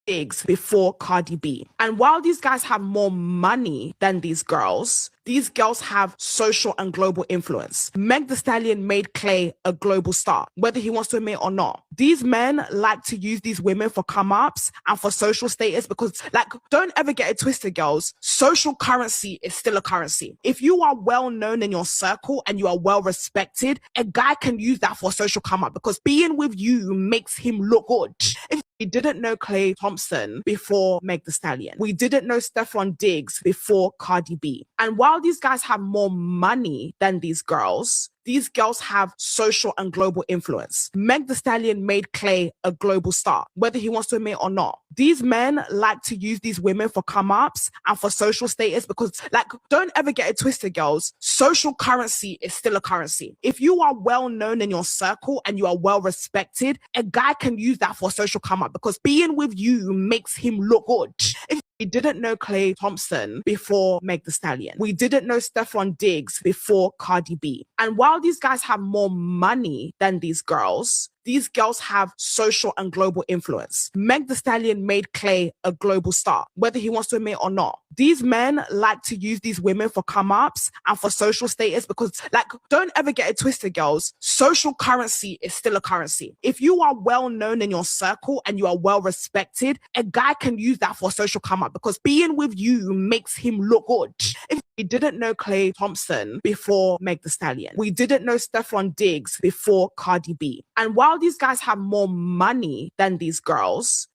gigs before Cardi B. And while these guys have more money than these girls have social and global influence. Meg Thee Stallion made Clay a global star, whether he wants to admit or not. These men like to use these women for come-ups and for social status because, don't ever get it twisted, girls. Social currency is still a currency. If you are well known in your circle and you are well respected, a guy can use that for a social come-up because being with you makes him look good. If we didn't know Klay Thompson before Meg Thee Stallion. We didn't know Stefon Diggs before Cardi B. And while these guys have more money than these girls have social and global influence. Meg Thee Stallion made Clay a global star, whether he wants to admit or not. These men like to use these women for come-ups and for social status because, don't ever get it twisted, girls. Social currency is still a currency. If you are well known in your circle and you are well respected, a guy can use that for a social come-up because being with you makes him look good. If we didn't know Klay Thompson before Meg Thee Stallion. We didn't know Stefon Diggs before Cardi B. And while these guys have more money than these girls have social and global influence. Meg Thee Stallion made Clay a global star, whether he wants to admit or not. These men like to use these women for come-ups and for social status because, don't ever get it twisted, girls. Social currency is still a currency. If you are well known in your circle and you are well respected, a guy can use that for a social come-up because being with you makes him look good. If we didn't know Klay Thompson before Meg Thee Stallion. We didn't know Stefon Diggs before Cardi B. And while these guys have more money than these girls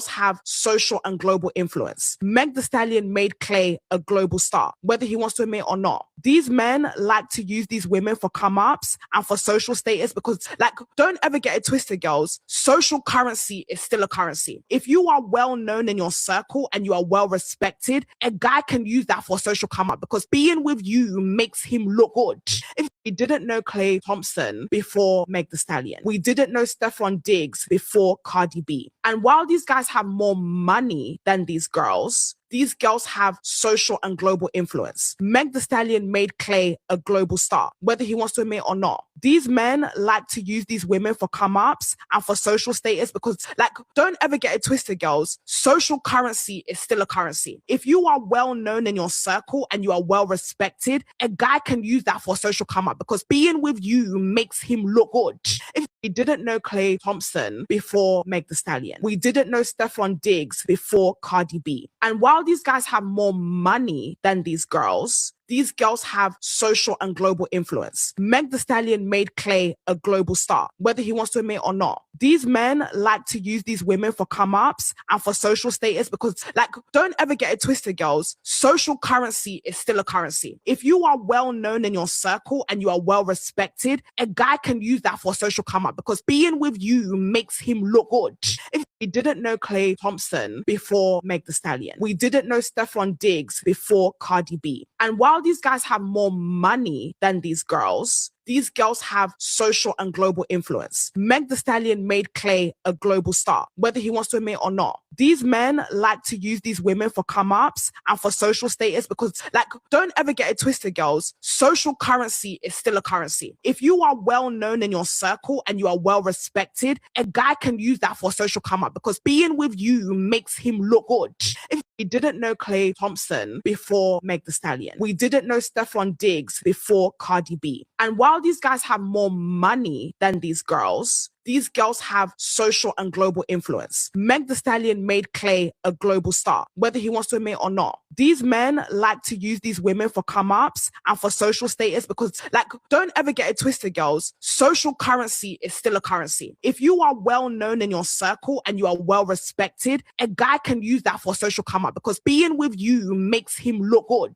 have social and global influence. Meg Thee Stallion made Clay a global star, whether he wants to admit or not. These men like to use these women for come-ups and for social status because, don't ever get it twisted, girls. Social currency is still a currency. If you are well known in your circle and you are well respected, a guy can use that for a social come-up because being with you makes him look good. If we didn't know Klay Thompson before Meg Thee Stallion. We didn't know Stefon Diggs before Cardi B. And while these guys have more money than these girls have social and global influence. Meg Thee Stallion made Clay a global star, whether he wants to admit or not. These men like to use these women for come-ups and for social status because, don't ever get it twisted, girls. Social currency is still a currency. If you are well known in your circle and you are well respected, a guy can use that for a social come-up because being with you makes him look good. If we didn't know Klay Thompson before Meg Thee Stallion. We didn't know Stefon Diggs before Cardi B. And while these guys have more money than these girls have social and global influence. Meg Thee Stallion made Clay a global star, whether he wants to admit or not. These men like to use these women for come-ups and for social status because, don't ever get it twisted, girls. Social currency is still a currency. If you are well known in your circle and you are well respected, a guy can use that for a social come-up because being with you makes him look good. If we didn't know Klay Thompson before Meg Thee Stallion. We didn't know Stefon Diggs before Cardi B. And while these guys have more money than these girls have social and global influence. Meg Thee Stallion made Clay a global star, whether he wants to admit or not. These men like to use these women for come-ups and for social status because, don't ever get it twisted, girls. Social currency is still a currency. If you are well known in your circle and you are well respected, a guy can use that for a social come-up because being with you makes him look good. If we didn't know Klay Thompson before Meg Thee Stallion. We didn't know Stefon Diggs before Cardi B. And while these guys have more money than these girls have social and global influence. Meg Thee Stallion made Clay a global star, whether he wants to admit or not. These men like to use these women for come-ups and for social status because, don't ever get it twisted, girls. Social currency is still a currency. If you are well known in your circle and you are well respected, a guy can use that for a social come-up because being with you makes him look good.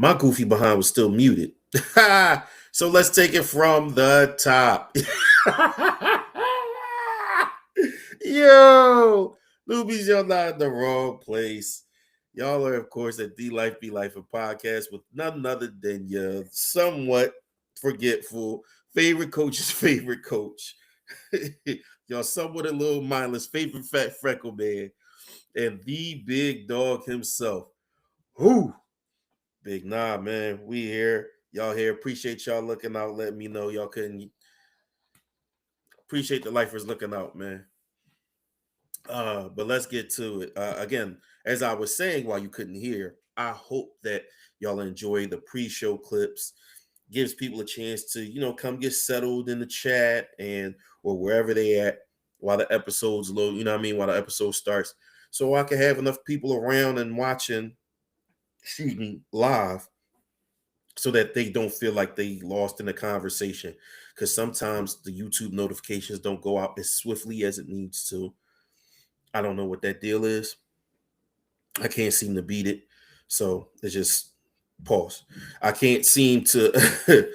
My goofy behind was still muted. So let's take it from the top. Yo, newbies, y'all not in the wrong place. Y'all are, of course, at D Life Be Life, a podcast with none other than your somewhat forgetful favorite coach's favorite coach. Y'all somewhat a little mindless favorite fat freckle man and the big dog himself. Who? Big Nah, man. We here. Y'all here. Appreciate y'all looking out. Let me know y'all couldn't appreciate the lifers looking out, man. But let's get to it. Again, as I was saying while you couldn't hear, I hope that y'all enjoy the pre-show clips. Gives people a chance to, come get settled in the chat and or wherever they at while the episode's low, you know what I mean, while the episode starts. So I can have enough people around and watching, excuse me, live so that they don't feel like they lost in the conversation. Because sometimes the YouTube notifications don't go out as swiftly as it needs to. I don't know what that deal is. I can't seem to beat it. So it's just pause. I can't seem to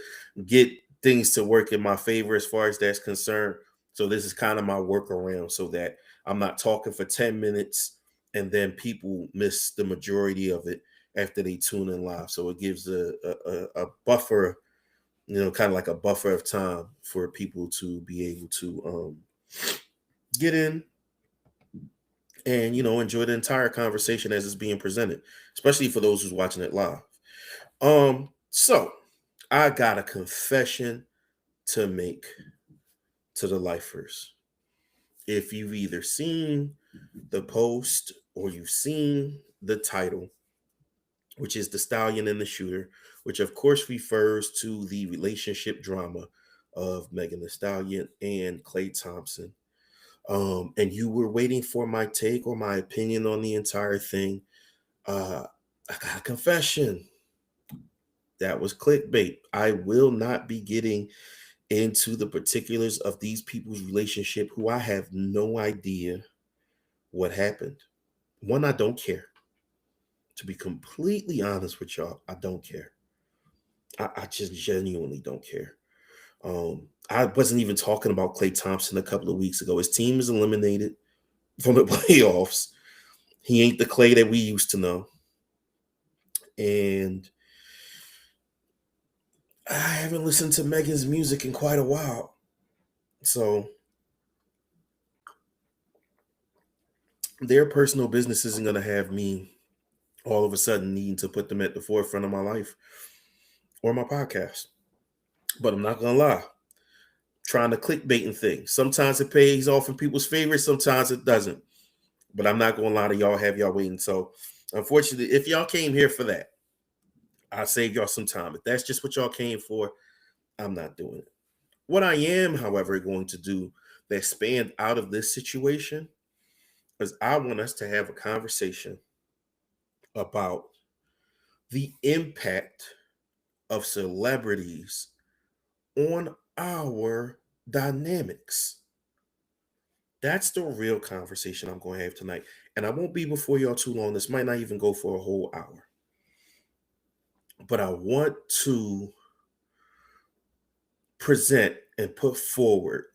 get things to work in my favor as far as that's concerned. So this is kind of my workaround so that I'm not talking for 10 minutes and then people miss the majority of it after they tune in live. So it gives a buffer, kind of like a buffer of time for people to be able to get in and enjoy the entire conversation as it's being presented, especially for those who's watching it live. So I got a confession to make to the lifers. If you've either seen the post or you've seen the title, which is The Stallion and the Shooter, which of course refers to the relationship drama of Megan Thee Stallion and Klay Thompson. And you were waiting for my take or my opinion on the entire thing. I got a confession. That was clickbait. I will not be getting into the particulars of these people's relationship who I have no idea what happened. One, I don't care. To be completely honest with y'all, I don't care. I just genuinely don't care. I wasn't even talking about Klay Thompson a couple of weeks ago. His team is eliminated from the playoffs. He ain't the Klay that we used to know. And I haven't listened to Megan's music in quite a while. So their personal business isn't going to have me all of a sudden needing to put them at the forefront of my life or my podcast. But I'm not going to lie. Trying to clickbait and things. Sometimes it pays off in people's favor, sometimes it doesn't. But I'm not going to lie to y'all, have y'all waiting. So, unfortunately, if y'all came here for that, I'll save y'all some time. If that's just what y'all came for, I'm not doing it. What I am, however, going to do that spanned out of this situation is I want us to have a conversation about the impact of celebrities on our dynamics. That's the real conversation I'm going to have tonight. And I won't be before y'all too long. This might not even go for a whole hour. But I want to present and put forward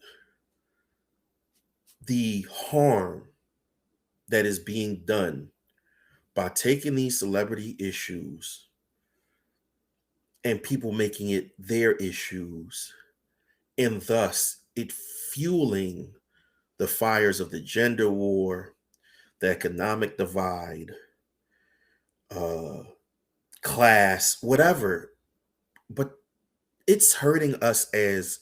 the harm that is being done by taking these celebrity issues and people making it their issues, and thus it fueling the fires of the gender war, the economic divide, uh, class, whatever. But it's hurting us as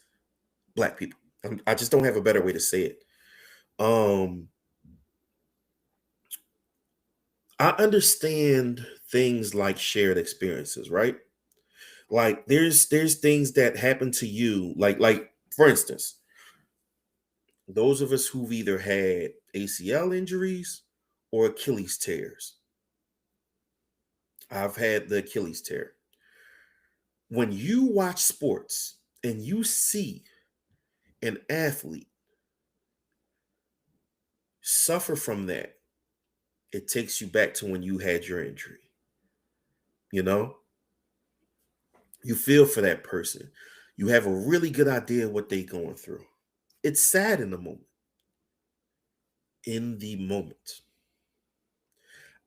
Black people. I just don't have a better way to say it. Um, I understand things like shared experiences, right? Like there's things that happen to you, like for instance, those of us who've either had ACL injuries or Achilles tears. I've had the Achilles tear. When you watch sports and you see an athlete suffer from that, it takes you back to when you had your injury, you know? You feel for that person. You have a really good idea what they going through. It's sad in the moment. In the moment.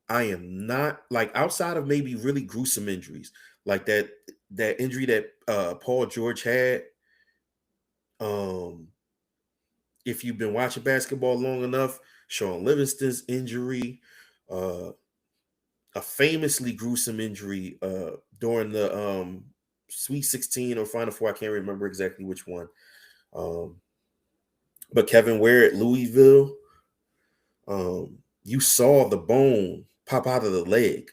I am not like outside of maybe really gruesome injuries, like that injury that Paul George had. Um, if you've been watching basketball long enough, Sean Livingston's injury, uh, a famously gruesome injury during the Sweet 16 or Final Four. I can't remember exactly which one. Um, but Kevin Ware at Louisville, you saw the bone pop out of the leg,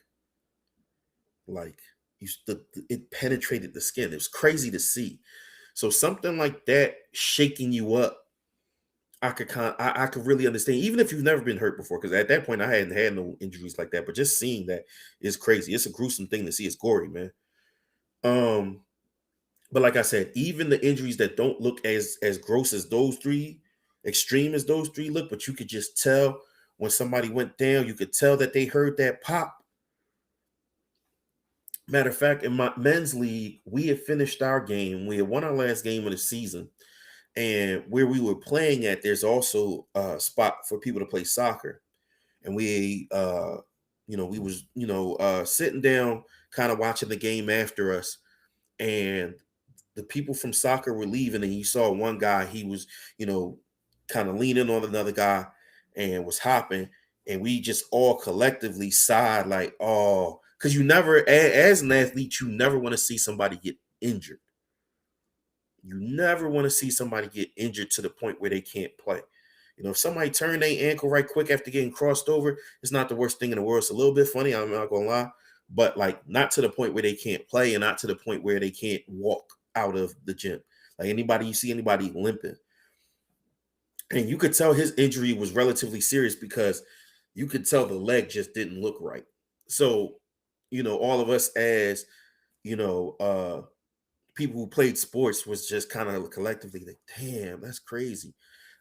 like it penetrated the skin. It was crazy to see. So something like that shaking you up, I could really understand, even if you've never been hurt before, because at that point I hadn't had no injuries like that. But just seeing that is crazy. It's a gruesome thing to see. It's gory, man. Um, but like I said, even the injuries that don't look as gross as those three, extreme as those three look, but you could just tell when somebody went down, you could tell that they heard that pop. Matter of fact, in my men's league, we had finished our game. We had won our last game of the season. And where we were playing at, there's also a spot for people to play soccer. And we was, sitting down, kind of watching the game after us. And the people from soccer were leaving, and you saw one guy, he was, kind of leaning on another guy and was hopping. And we just all collectively sighed, like, oh, because you never, as an athlete, you never want to see somebody get injured. You never want to see somebody get injured to the point where they can't play. If somebody turned their ankle right quick after getting crossed over, it's not the worst thing in the world. It's a little bit funny, I'm not gonna lie, but like not to the point where they can't play and not to the point where they can't walk out of the gym. Like you see anybody limping. And you could tell his injury was relatively serious because you could tell the leg just didn't look right. So, all of us as, you know, uh people who played sports was just kind of collectively like, damn, that's crazy.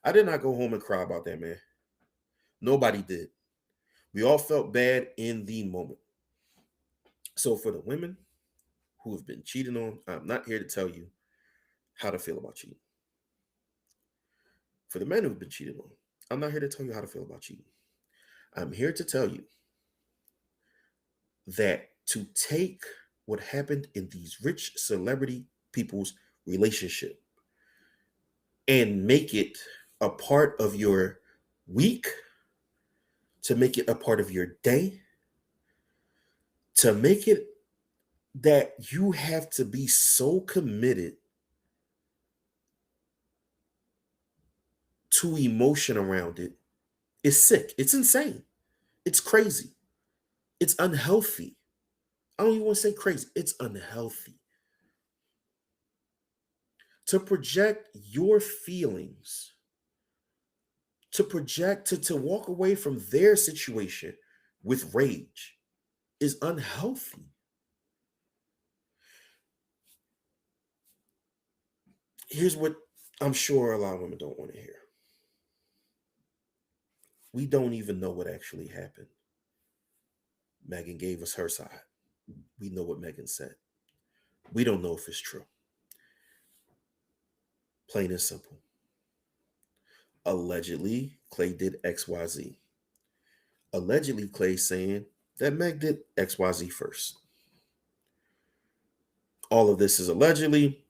I did not go home and cry about that, man. Nobody did. We all felt bad in the moment. So for the women who have been cheated on, I'm not here to tell you how to feel about cheating. For the men who've been cheated on, I'm not here to tell you how to feel about cheating. I'm here to tell you that to take what happened in these rich celebrity people's relationship and make it a part of your week, to make it a part of your day, to make it that you have to be so committed to emotion around it is sick. It's insane. It's crazy. It's unhealthy. I don't even want to say crazy. It's unhealthy. To project your feelings, to walk away from their situation with rage is unhealthy. Here's what I'm sure a lot of women don't want to hear. We don't even know what actually happened. Megan gave us her side. We know what Megan said. We don't know if it's true. Plain and simple. Allegedly, Clay did XYZ. Allegedly, Clay saying that Meg did XYZ first. All of this is allegedly.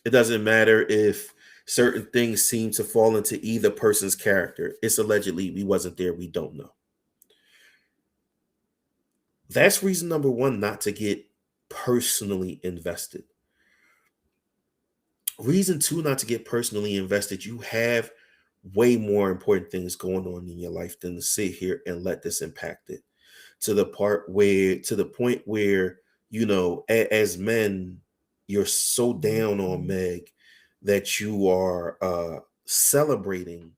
It doesn't matter if certain things seem to fall into either person's character. It's allegedly. We wasn't there. We don't know. That's reason number one not to get personally invested. Reason two not to get personally invested. You have way more important things going on in your life than to sit here and let this impact it. To the point where, as men, you're so down on Meg that you are celebrating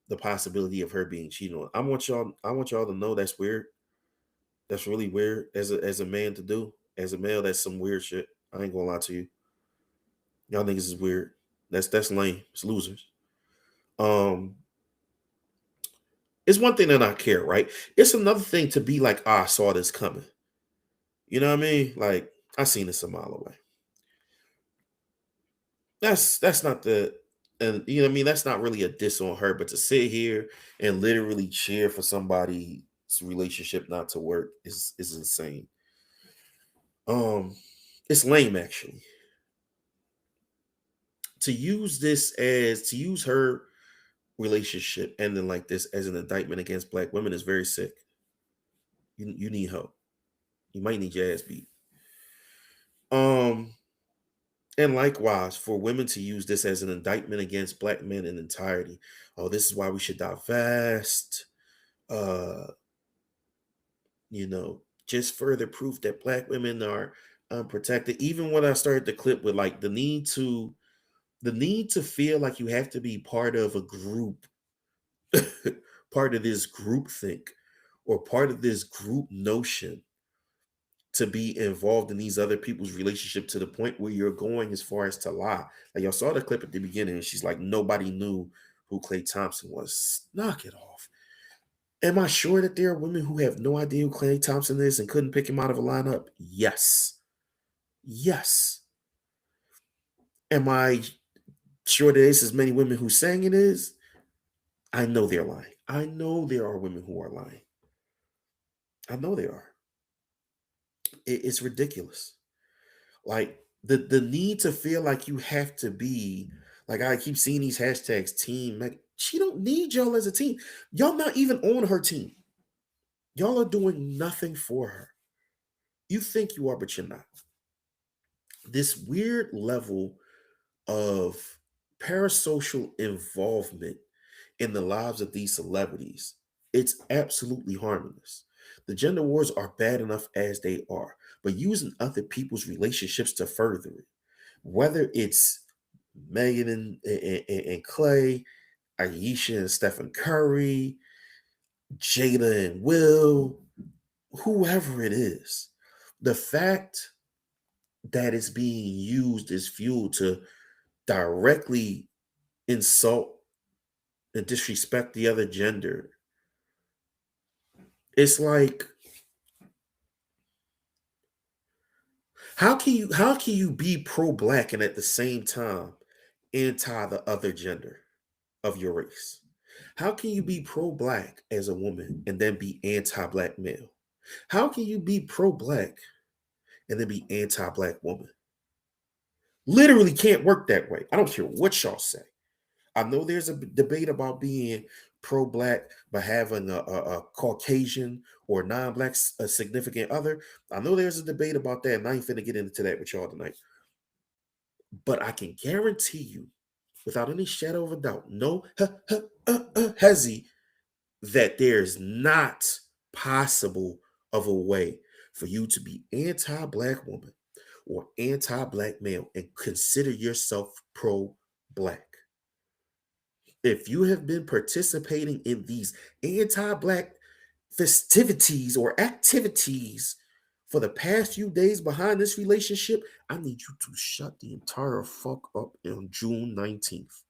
the possibility of her being cheated on. I want y'all to know that's weird. That's really weird as a man to do. As a male, that's some weird shit. I ain't gonna lie to you. Y'all niggas is weird. That's lame. It's losers. Um, it's one thing to not care, right? It's another thing to be like, I saw this coming. You know what I mean? Like, I seen this a mile away. That's not the and you know what I mean, that's not really a diss on her, but to sit here and literally cheer for somebody's relationship not to work is insane. Um it's lame actually. To use her relationship ending like this as an indictment against black women is very sick. You need help. You might need your ass beat. Um And likewise, for women to use this as an indictment against black men in entirety. Oh, this is why we should divest. Uh, just further proof that black women are unprotected. Even when I started the clip with like the need to feel like you have to be part of a group, part of this group think, or part of this group notion to be involved in these other people's relationship to the point where you're going as far as to lie. Like y'all saw the clip at the beginning, and she's like, nobody knew who Clay Thompson was. Knock it off. Am I sure that there are women who have no idea who Clay Thompson is and couldn't pick him out of a lineup? Yes. Yes. Am I sure there's as many women who saying it is? I know they're lying. I know there are women who are lying. I know they are. It's ridiculous. Like the need to feel like you have to be like I keep seeing these hashtags team. Like she don't need y'all as a team. Y'all not even on her team. Y'all are doing nothing for her. You think you are, but you're not. This weird level of parasocial involvement in the lives of these celebrities, it's absolutely harmless. The gender wars are bad enough as they are, but using other people's relationships to further it, whether it's Megan and Clay, Aisha and Stephen Curry, Jada and Will, whoever it is, the fact that it's being used as fuel to directly insult and disrespect the other gender, it's like, how can you be pro-black and at the same time anti the other gender of your race? How can you be pro-black as a woman and then be anti-black male? How can you be pro-black and then be anti-black woman? Literally can't work that way. I don't care what y'all say. I know there's a debate about being pro-black but having a Caucasian or non-black a significant other. I know there's a debate about that, and I ain't finna get into that with y'all tonight. But I can guarantee you, without any shadow of a doubt, no hezzy, that there's not possible of a way for you to be anti-black woman or anti-black male and consider yourself pro-black. If you have been participating in these anti-black festivities or activities for the past few days behind this relationship, I need you to shut the entire fuck up on June 19th.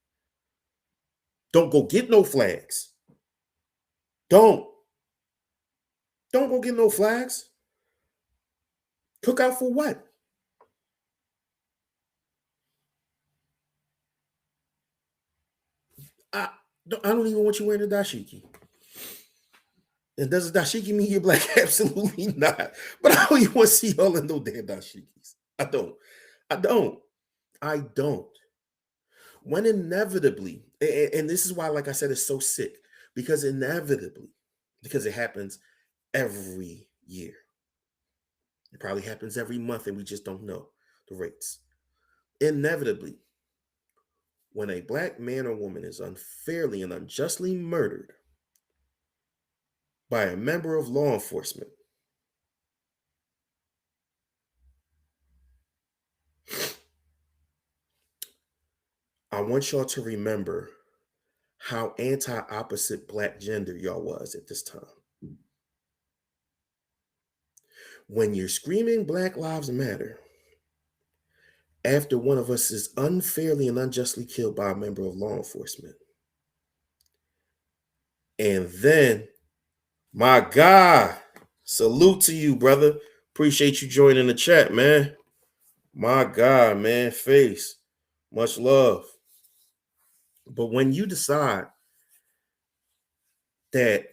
Don't go get no flags. Don't. Don't go get no flags. Cook out for what? I don't even want you wearing a dashiki. And does a dashiki mean you're black? Absolutely not. But I don't even want to see y'all in no damn dashikis. I don't. I don't. I don't. When inevitably, and this is why, like I said, it's so sick, because inevitably, because it happens every year. It probably happens every month, and we just don't know the rates. Inevitably, when a black man or woman is unfairly and unjustly murdered by a member of law enforcement, I want y'all to remember how anti-opposite black gender y'all was at this time. When you're screaming Black Lives Matter after one of us is unfairly and unjustly killed by a member of law enforcement, and then, my God, salute to you, brother. Appreciate you joining the chat, man. My God, man. Face. Much love. But when you decide that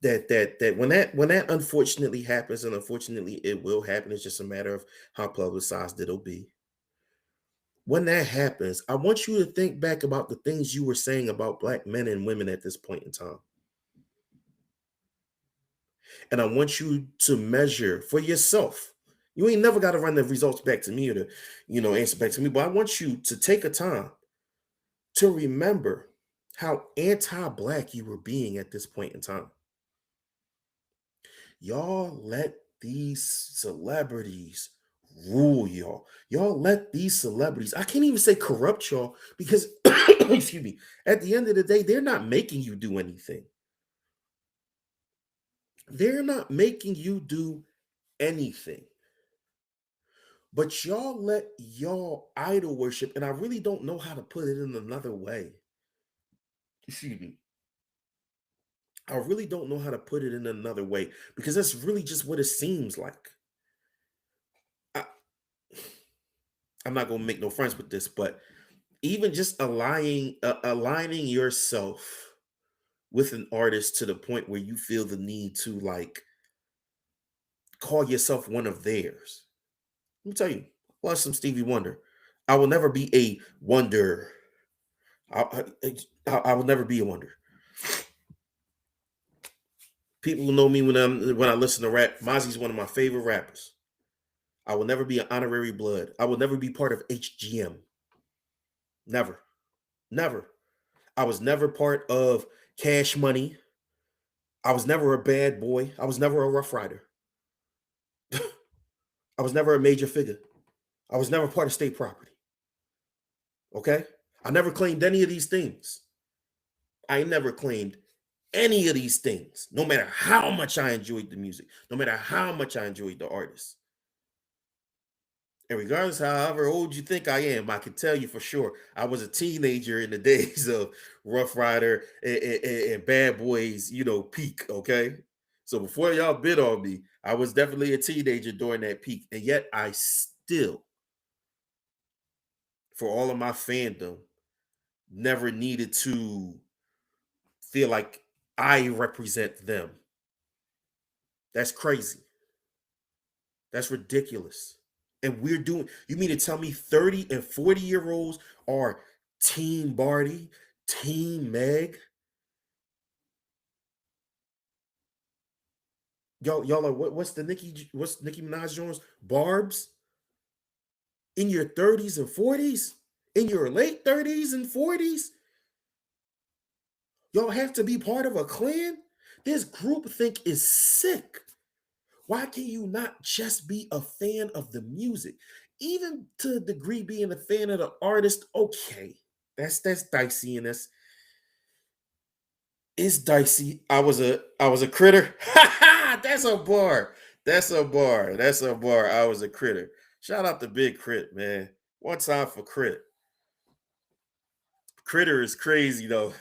when that unfortunately happens, and unfortunately it will happen, it's just a matter of how publicized it'll be. When that happens, I want you to think back about the things you were saying about black men and women at this point in time. And I want you to measure for yourself. You ain't never got to run the results back to me or to, answer back to me, but I want you to take a time to remember how anti-black you were being at this point in time. Y'all let these celebrities rule y'all. Y'all let these celebrities, I can't even say corrupt y'all because, excuse me, at the end of the day, they're not making you do anything. They're not making you do anything. But y'all let y'all idol worship, and I really don't know how to put it in another way. Excuse me. I really don't know how to put it in another way because that's really just what it seems like. I, I'm not gonna make no friends with this, but even just aligning yourself with an artist to the point where you feel the need to like call yourself one of theirs. Let me tell you, watch some Stevie Wonder. I will never be a wonder. I will never be a wonder. People who know me when I listen to rap. Mozzie's one of my favorite rappers. I will never be an honorary blood. I will never be part of HGM. Never, never. I was never part of Cash Money. I was never a bad boy. I was never a rough rider. I was never a major figure. I was never part of state property. Okay? I never claimed any of these things. I never claimed any of these things, no matter how much I enjoyed the music, no matter how much I enjoyed the artist. And regardless however old you think I am, I can tell you for sure I was a teenager in the days of Rough Rider and Bad Boys, peak, okay? So before y'all bid on me, I was definitely a teenager during that peak. And yet I still, for all of my fandom, never needed to feel like I represent them. That's crazy. That's ridiculous. And you mean to tell me 30 and 40-year-olds are Team Barty, Team Meg? Y'all are what's Nicki Minaj Jones? Barbs? In your 30s and 40s? In your late 30s and 40s? Y'all have to be part of a clan? This groupthink is sick. Why can you not just be a fan of the music? Even to a degree being a fan of the artist, okay. That's dicey and it's dicey. I was a critter. That's a bar. That's a bar. That's a bar. I was a critter. Shout out to Big Crit, man. One time for Crit. Critter is crazy though.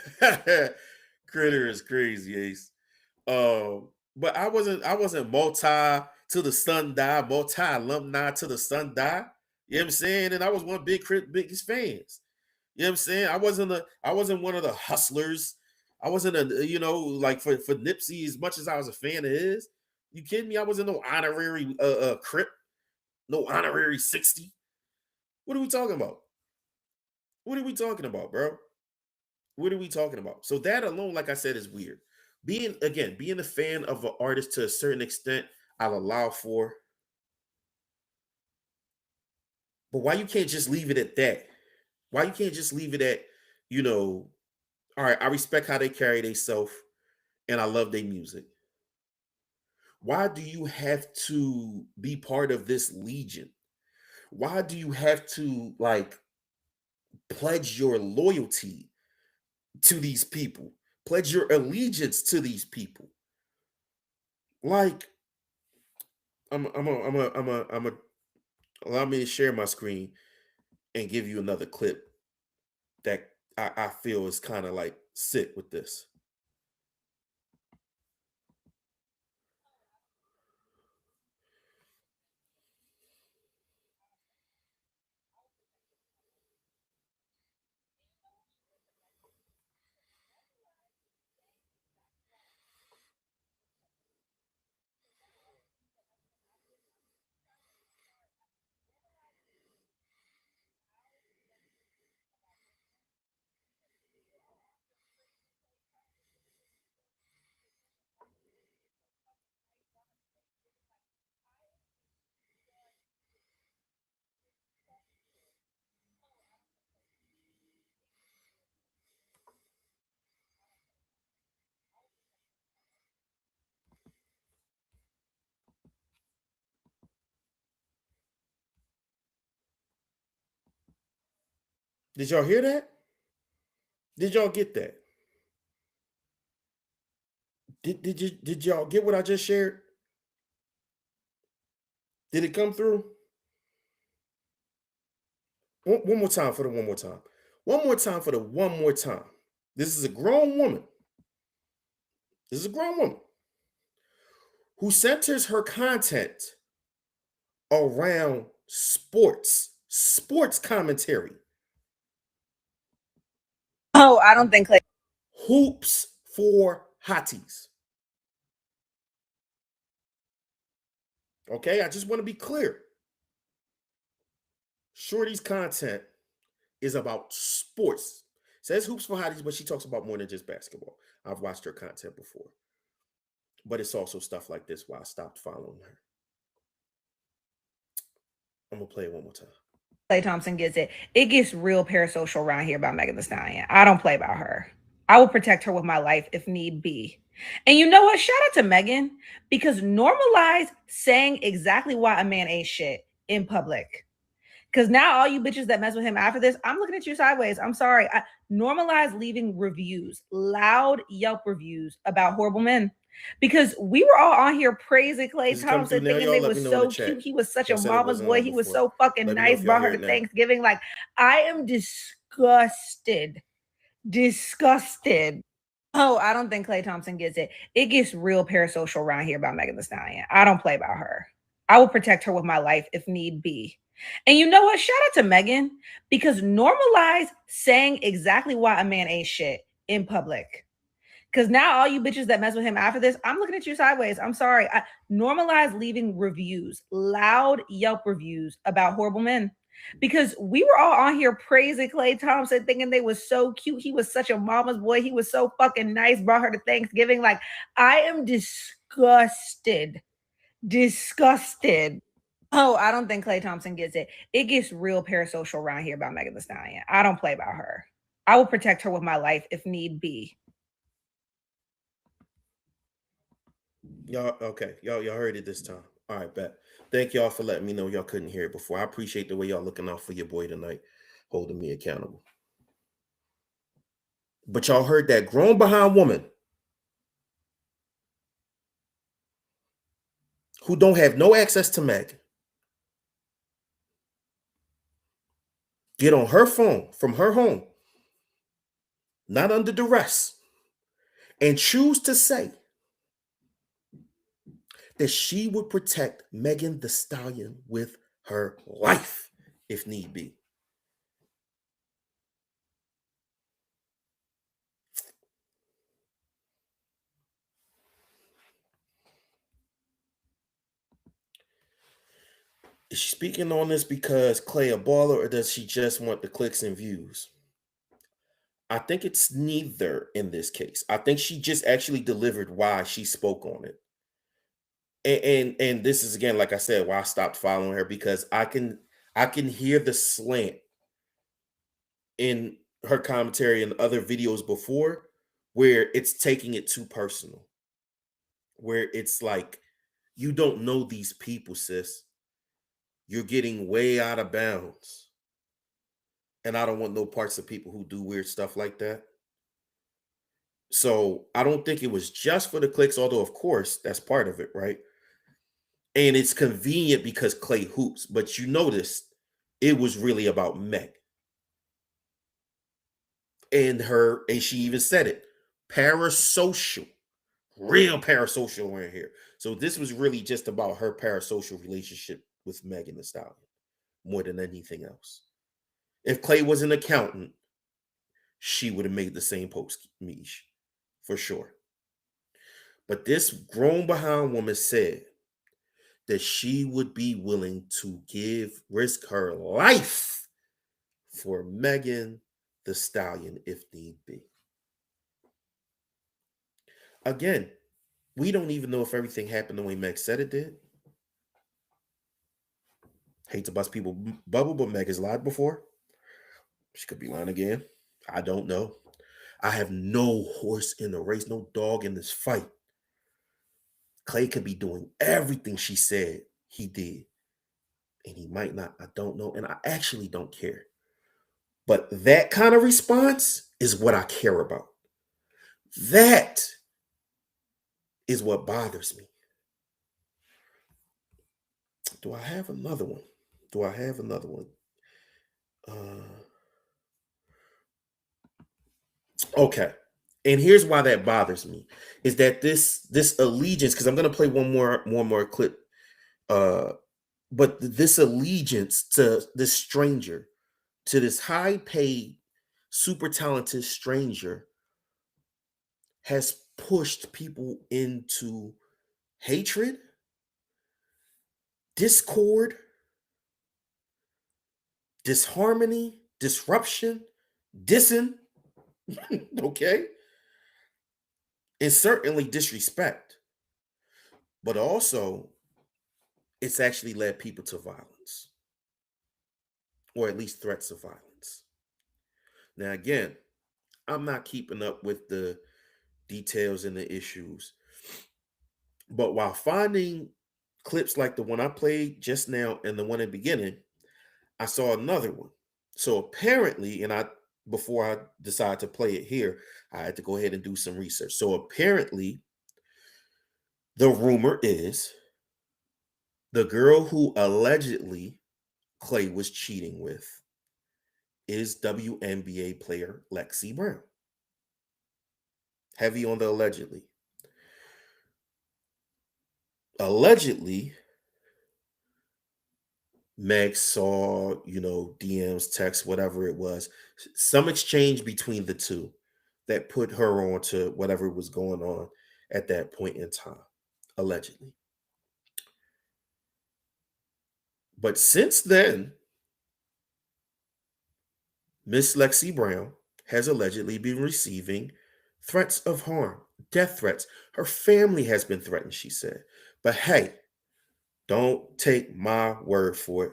Critter is crazy, Ace. But I wasn't multi to the sun die, multi alumni to the sun die. You know what I'm saying? And I was one big Crit biggest fans. You know what I'm saying? I wasn't one of the hustlers. I wasn't like for Nipsey, as much as I was a fan of his. You kidding me? I wasn't no honorary Crip, no honorary 60. What are we talking about? What are we talking about, bro? What are we talking about? So that alone, like I said, is weird. Being a fan of an artist to a certain extent, I'll allow for. But why you can't just leave it at that? Why you can't just leave it at, you know, all right, I respect how they carry themselves and I love their music. Why do you have to be part of this legion? Why do you have to like pledge your loyalty to these people? Pledge your allegiance to these people? Like, I'm a allow me to share my screen and give you another clip that I feel is kind of like sick with this. Did y'all hear that? Did y'all get that? Did y'all get what I just shared? Did it come through? One more time for the one more time. One more time for the one more time. This is a grown woman. This is a grown woman who centers her content around sports commentary, Oh, I don't think Clay. hoops for hotties. Okay, I just want to be clear. Shorty's content is about sports. Says hoops for hotties, but she talks about more than just basketball. I've watched her content before. But it's also stuff like this why I stopped following her. I'm gonna play it one more time. Clay Thompson gets it. It gets real parasocial around here about Megan Thee Stallion. I don't play about her. I will protect her with my life if need be. And you know what? Shout out to Megan because normalize saying exactly why a man ain't shit in public. Because now all you bitches that mess with him after this, I'm looking at you sideways. I'm sorry. I normalize leaving reviews, loud Yelp reviews about horrible men. Because we were all on here praising Clay Is it coming through Thompson, now, thinking y'all? they Let me was know in the so chat. cute. He was such Y'all a said it mama's wasn't boy. on He was before. so fucking Let me know nice. if y'all Brought her hear to it now. Thanksgiving. Like, I am disgusted. Disgusted. Oh, I don't think Clay Thompson gets it. It gets real parasocial around here about Megan Thee Stallion. I don't play about her. I will protect her with my life if need be. And you know what? Shout out to Megan because normalize saying exactly why a man ain't shit in public. Because now all you bitches that mess with him after this, I'm looking at you sideways. I'm sorry. I normalize leaving reviews, loud Yelp reviews about horrible men. Because we were all on here praising Clay Thompson, thinking they was so cute. He was such a mama's boy. He was so fucking nice. Brought her to Thanksgiving. Like, I am disgusted. Disgusted. Oh, I don't think Clay Thompson gets it. It gets real parasocial around here about Megan Thee Stallion. I don't play about her. I will protect her with my life if need be. Y'all, okay. Y'all heard it this time. All right, bet. Thank y'all for letting me know y'all couldn't hear it before. I appreciate the way y'all looking out for your boy tonight, holding me accountable. But y'all heard that grown behind woman who don't have no access to Meg get on her phone from her home, not under duress, and choose to say that she would protect Megan Thee Stallion with her life if need be. Is she speaking on this because Clay a baller, or does she just want the clicks and views? I think it's neither in this case. I think she just actually delivered why she spoke on it. And this is again, like I said, why I stopped following her because I can hear the slant in her commentary and other videos before where it's taking it too personal. Where it's like, you don't know these people, sis. You're getting way out of bounds. And I don't want no parts of people who do weird stuff like that. So I don't think it was just for the clicks, although of course that's part of it, right? And it's convenient because Clay hoops, but you notice it was really about Meg and she even said it, parasocial, real parasocial in here. So this was really just about her parasocial relationship with Megan Thee Stallion more than anything else. If Clay was an accountant, she would have made the same post, Mish, for sure. But this grown behind woman said that she would be willing to risk her life for Megan Thee Stallion if need be. Again, we don't even know if everything happened the way Meg said it did. Hate to bust people bubble, but Meg has lied before. She could be lying again. I don't know. I have no horse in the race, no dog in this fight. Clay could be doing everything she said he did, and he might not. I don't know, and I actually don't care. But that kind of response is what I care about. That is what bothers me. Do I have another one? Do I have another one? Okay. And here's why that bothers me is that this allegiance, because I'm gonna play one more clip. But this allegiance to this stranger, to this high paid, super talented stranger, has pushed people into hatred, discord, disharmony, disruption, dissing, okay? And certainly disrespect. But also, it's actually led people to violence, or at least threats of violence. Now, again, I'm not keeping up with the details and the issues, but while finding clips like the one I played just now and the one in the beginning, I saw another one. So apparently, and before I decided to play it here, I had to go ahead and do some research. So apparently, the rumor is the girl who allegedly Clay was cheating with is WNBA player Lexi Brown. Heavy on the allegedly. Allegedly, Meg saw, DMs, texts, whatever it was, some exchange between the two that put her on to whatever was going on at that point in time, allegedly. But since then, Miss Lexi Brown has allegedly been receiving threats of harm, death threats. Her family has been threatened, she said. But hey, don't take my word for it.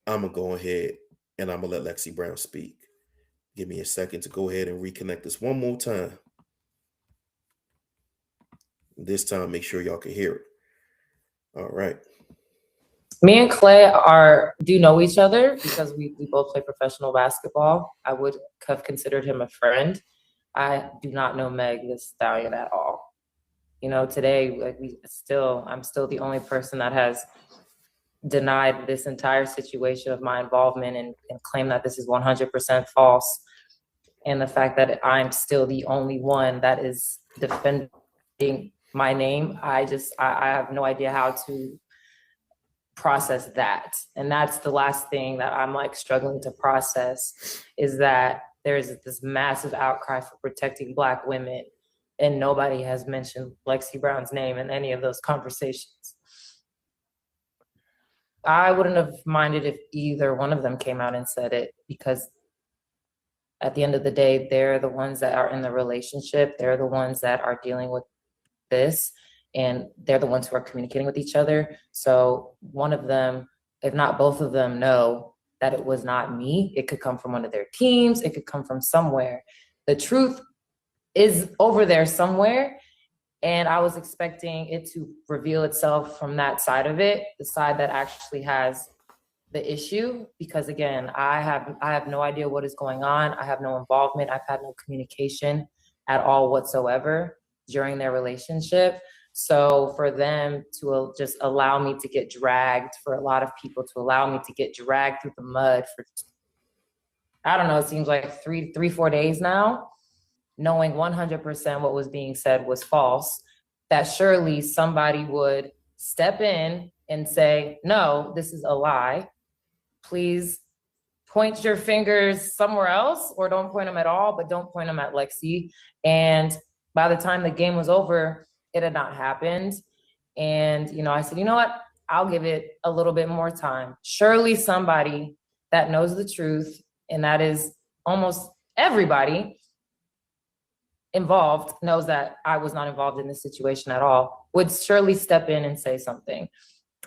I'm going to go ahead and I'm going to let Lexi Brown speak. Give me a second to go ahead and reconnect this one more time. This time, make sure y'all can hear it. All right. Me and Clay do know each other because we both play professional basketball. I would have considered him a friend. I do not know Meg the Stallion at all. Today, I'm still the only person that has denied this entire situation of my involvement and claim that this is 100% false. And the fact that I'm still the only one that is defending my name, I have no idea how to process that. And that's the last thing that I'm struggling to process, is that there's this massive outcry for protecting Black women, and nobody has mentioned Lexi Brown's name in any of those conversations. I wouldn't have minded if either one of them came out and said it, because at the end of the day, they're the ones that are in the relationship. They're the ones that are dealing with this, and they're the ones who are communicating with each other. So one of them, if not both of them, know that it was not me. It could come from one of their teams. It could come from somewhere. The truth is over there somewhere. And I was expecting it to reveal itself from that side of it, the side that actually has the issue. Because again, I have no idea what is going on. I have no involvement. I've had no communication at all whatsoever during their relationship. So for them to just allow me to get dragged, for a lot of people to allow me to get dragged through the mud for, I don't know, it seems like 4 days now, knowing 100% what was being said was false, that surely somebody would step in and say, no, this is a lie. Please point your fingers somewhere else, or don't point them at all, but don't point them at Lexi. And by the time the game was over, it had not happened. And, I said, you know what? I'll give it a little bit more time. Surely somebody that knows the truth, and that is almost everybody involved, knows that I was not involved in this situation at all, would surely step in and say something.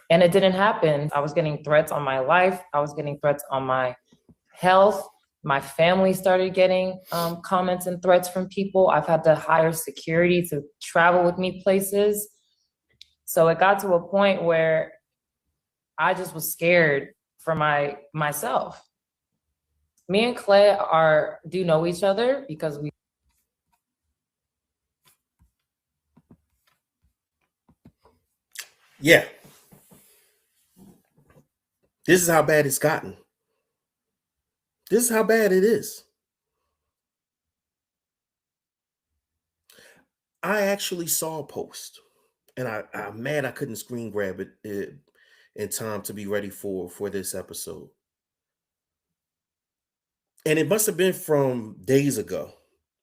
And it didn't happen. I was getting threats on my life. I was getting threats on my health. My family started getting comments and threats from people. I've had to hire security to travel with me places. So it got to a point where I just was scared for myself. Me and Clay do know each other because we. Yeah. This is how bad it's gotten. This is how bad it is. I actually saw a post, and I'm mad I couldn't screen grab it in time to be ready for this episode. And it must have been from days ago,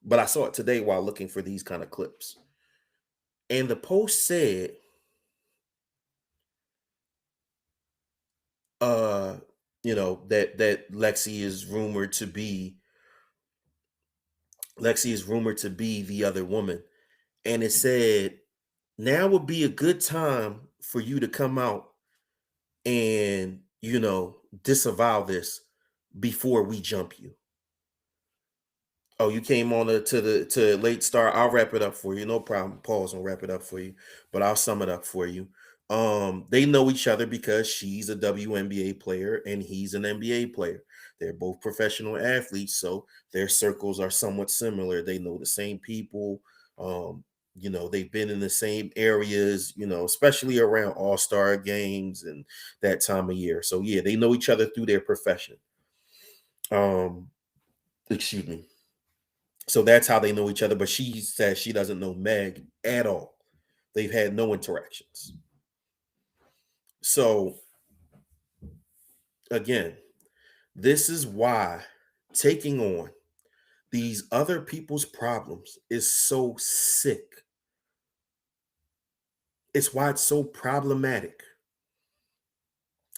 but I saw it today while looking for these kind of clips. And the post said, that Lexi is rumored to be the other woman. And it said, now would be a good time for you to come out and, disavow this before we jump you. Oh, you came on to late start. I'll wrap it up for you. No problem. Pause and wrap it up for you. But I'll sum it up for you. They know each other because she's a WNBA player and he's an NBA player. They're both professional athletes, so their circles are somewhat similar. They know the same people. They've been in the same areas, especially around all-star games and that time of year. So yeah, they know each other through their profession. Excuse me. So that's how they know each other. But she says she doesn't know Meg at all. They've had no interactions. So again, this is why taking on these other people's problems is so sick. It's why it's so problematic.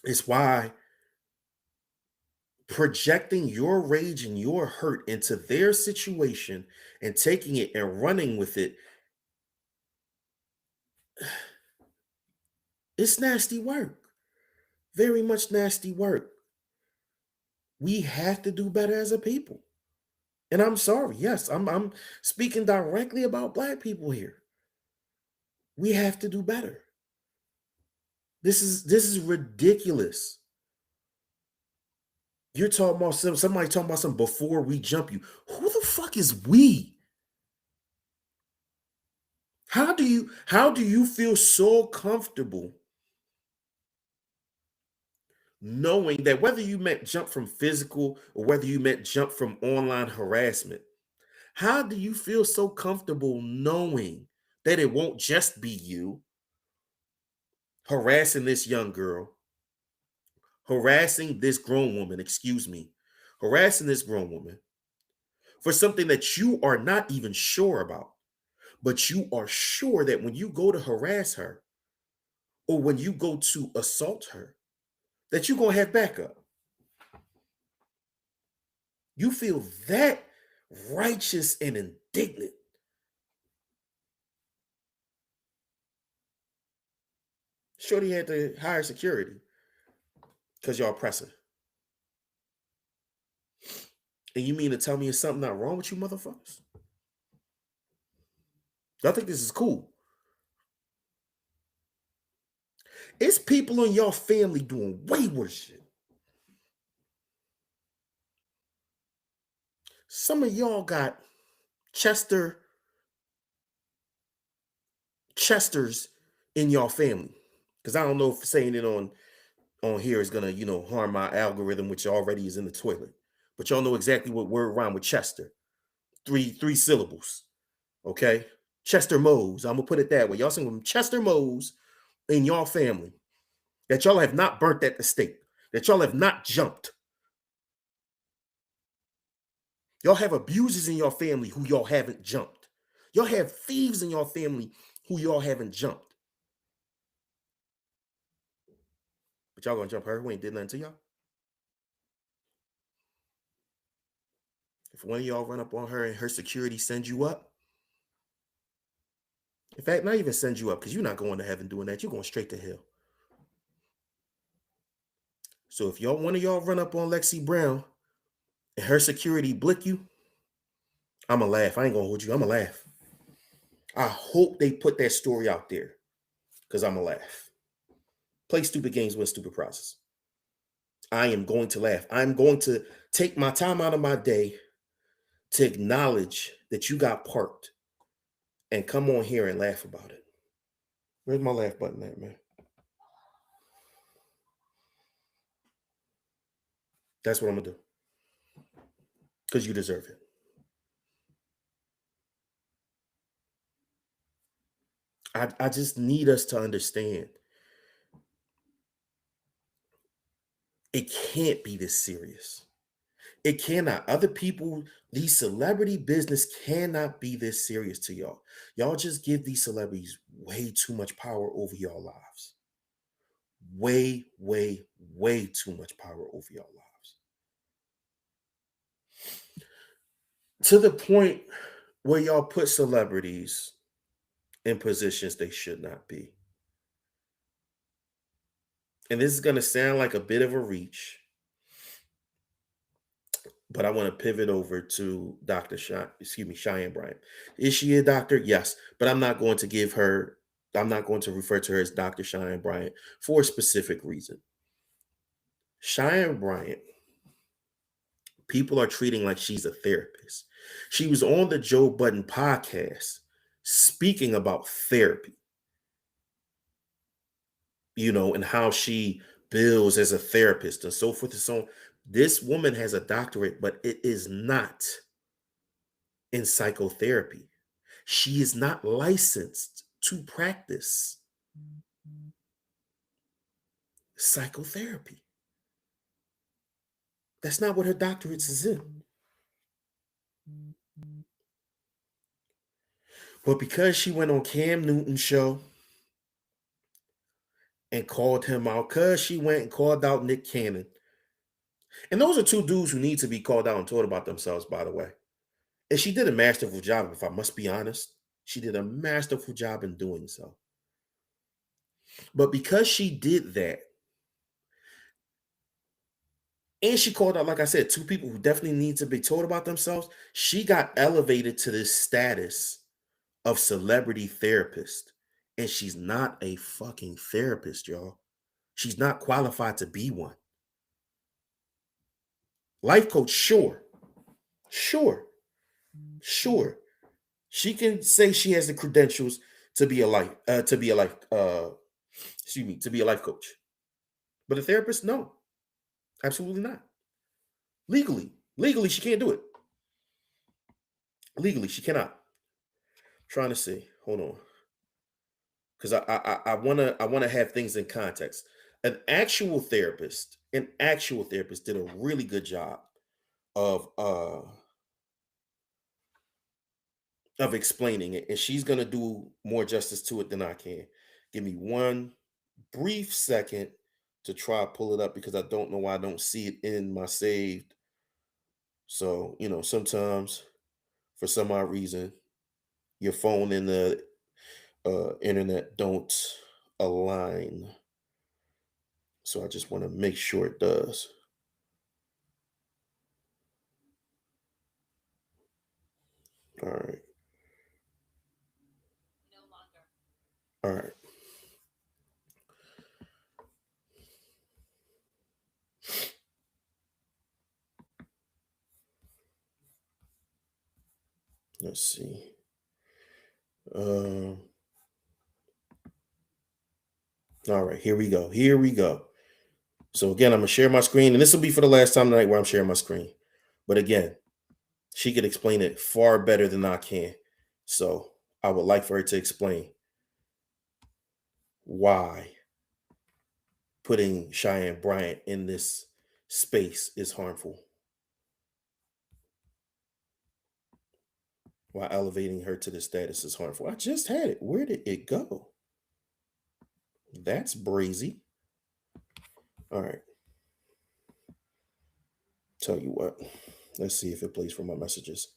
It's why projecting your rage and your hurt into their situation and taking it and running with it, it's nasty work. Very much nasty work. We have to do better as a people. And I'm sorry. Yes, I'm speaking directly about Black people here. We have to do better. This is ridiculous. You're talking about somebody talking about something before we jump you. Who the fuck is we? How do you feel so comfortable knowing that whether you meant jump from physical or whether you meant jump from online harassment, how do you feel so comfortable knowing that it won't just be you harassing this young girl, harassing this grown woman, harassing this grown woman for something that you are not even sure about, but you are sure that when you go to harass her or when you go to assault her, that you're going to have backup. You feel that righteous and indignant. Shorty had to hire security because y'all oppressive. And you mean to tell me there's something not wrong with you motherfuckers? Y'all think this is cool? It's people in your family doing way worse shit. Some of y'all got Chesters in your family. Because I don't know if saying it on here is gonna, harm my algorithm, which already is in the toilet. But y'all know exactly what word rhyme with Chester. Three syllables. Okay? Chester Mose. I'm gonna put it that way. Y'all sing from Chester Mose in your family. That y'all have not burnt at the stake. That y'all have not jumped. Y'all have abusers in your family who y'all haven't jumped. Y'all have thieves in your family who y'all haven't jumped. But y'all gonna jump her who ain't did nothing to y'all? If one of y'all run up on her and her security sends you up, in fact, not even send you up, because you're not going to heaven doing that. You're going straight to hell. So if one of y'all run up on Lexi Brown and her security blick you, I'ma laugh. I ain't gonna hold you. I'ma laugh. I hope they put that story out there, because I'ma laugh. Play stupid games, win stupid prizes. I am going to laugh. I'm going to take my time out of my day to acknowledge that you got parked and come on here and laugh about it. Where's my laugh button at, man? That's what I'm going to do. Because you deserve it. I just need us to understand. It can't be this serious. It cannot. Other people, these celebrity business cannot be this serious to y'all. Y'all just give these celebrities way too much power over y'all lives. Way, way, way too much power over y'all lives. To the point where y'all put celebrities in positions they should not be. And this is going to sound like a bit of a reach, but I want to pivot over to Cheyenne Bryant. Is she a doctor? Yes, but I'm not going to refer to her as Dr. Cheyenne Bryant for a specific reason. Cheyenne Bryant, people are treating like she's a therapist. She was on the Joe Budden podcast speaking about therapy, and how she bills as a therapist and so forth and so on. This woman has a doctorate, but it is not in psychotherapy. She is not licensed to practice psychotherapy. That's not what her doctorate is in. But because she went on Cam Newton's show and called him out, because she went and called out Nick Cannon. And those are two dudes who need to be called out and told about themselves, by the way. And she did a masterful job, if I must be honest. She did a masterful job in doing so. But because she did that, and she called out, like I said, two people who definitely need to be told about themselves, she got elevated to this status of celebrity therapist. And she's not a fucking therapist, y'all. She's not qualified to be one. Life coach, sure. She can say she has the credentials to be a life coach. But a therapist, no. Absolutely not. Legally, she can't do it. Legally, she cannot. I'm trying to see. Hold on. Because I wanna have things in context. An actual therapist did a really good job of explaining it, and she's gonna do more justice to it than I can. Give me one brief second to try to pull it up because I don't know why I don't see it in my saved. So, sometimes for some odd reason, your phone and the internet don't align. So I just want to make sure it does. All right. All right. Let's see. All right, here we go. So again, I'm gonna share my screen, and this will be for the last time tonight where I'm sharing my screen. But again, she could explain it far better than I can. So I would like for her to explain why putting Cheyenne Bryant in this space is harmful. Why elevating her to this status is harmful. I just had it. Where did it go? That's brazy. All right. Tell you what. Let's see if it plays for my messages.